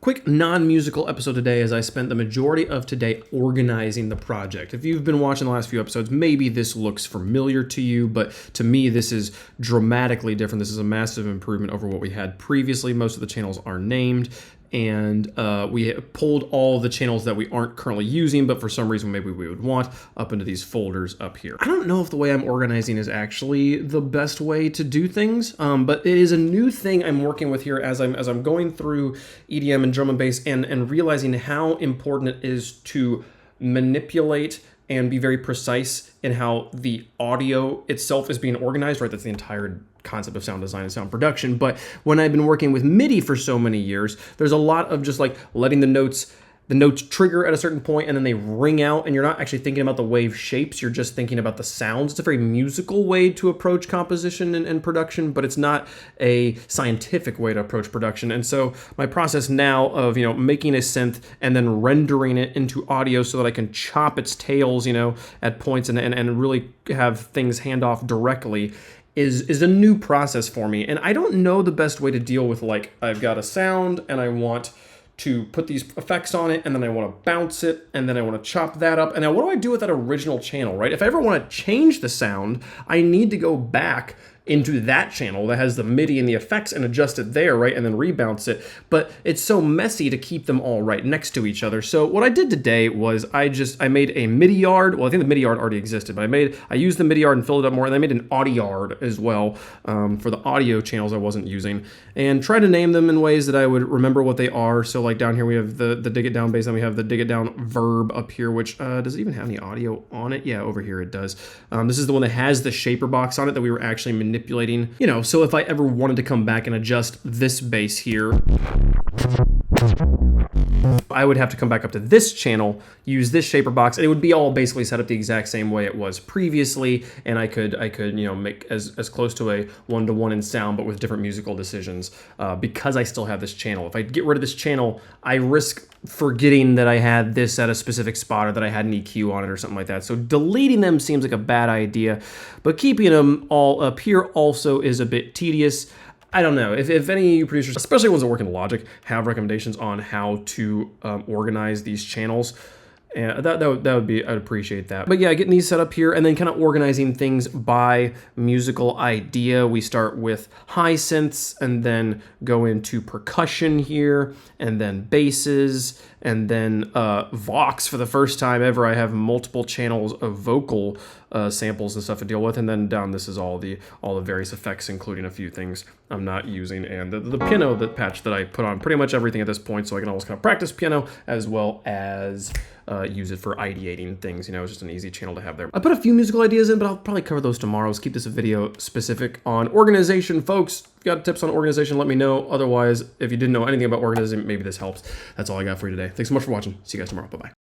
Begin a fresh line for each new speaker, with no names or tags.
quick non-musical episode today as I spent the majority of today organizing the project. If you've been watching the last few episodes, maybe this looks familiar to you, but to me, this is dramatically different. This is a massive improvement over what we had previously. Most of the channels are named, and we pulled all the channels that we aren't currently using, but for some reason maybe we would want up into these folders up here. I don't know if the way I'm organizing is actually the best way to do things, but it is a new thing I'm working with here as I'm going through EDM and drum and bass and realizing how important it is to manipulate and be very precise in how the audio itself is being organized, right? That's the entire concept of sound design and sound production. But when I've been working with MIDI for so many years, there's a lot of just like letting the notes trigger at a certain point and then they ring out, and you're not actually thinking about the wave shapes, you're just thinking about the sounds. It's a very musical way to approach composition and production, but it's not a scientific way to approach production. And so my process now of, making a synth and then rendering it into audio so that I can chop its tails, at points and really have things hand off directly is a new process for me. And I don't know the best way to deal with, like, I've got a sound and I want to put these effects on it, and then I want to bounce it, and then I want to chop that up. And now what do I do with that original channel, right? If I ever want to change the sound, I need to go back into that channel that has the MIDI and the effects and adjust it there, right? And then rebounce it. But it's so messy to keep them all right next to each other. So what I did today was I made a MIDI yard. Well, I think the MIDI yard already existed, but I used the MIDI yard and filled it up more, and I made an audio yard as well for the audio channels I wasn't using, and try to name them in ways that I would remember what they are. So like down here we have the dig it down bass, and we have the dig it down verb up here, which does it even have any audio on it? Yeah, over here it does. This is the one that has the shaper box on it that we were actually manipulating. So if I ever wanted to come back and adjust this bass here, I would have to come back up to this channel, use this shaper box, and it would be all basically set up the exact same way it was previously, and I could make as close to a one-to-one in sound, but with different musical decisions, because I still have this channel. If I get rid of this channel, I risk forgetting that I had this at a specific spot, or that I had an EQ on it or something like that. So deleting them seems like a bad idea, but keeping them all up here also is a bit tedious. I don't know if any of you producers, especially ones that work in Logic, have recommendations on how to organize these channels. And that would be, I'd appreciate that. But yeah, getting these set up here and then kind of organizing things by musical idea. We start with high synths and then go into percussion here, and then basses, and then Vox. For the first time ever, I have multiple channels of vocal samples and stuff to deal with, and then down this is all the various effects, including a few things I'm not using, and the piano patch that I put on pretty much everything at this point, so I can always kind of practice piano as well as use it for ideating things. It's just an easy channel to have there. I put a few musical ideas in, but I'll probably cover those tomorrow. Let's keep this a video specific on organization, folks. If you got tips on organization, let me know. Otherwise, if you didn't know anything about organizing, maybe this helps. That's all I got for you today. Thanks so much for watching. See you guys tomorrow. Bye-bye.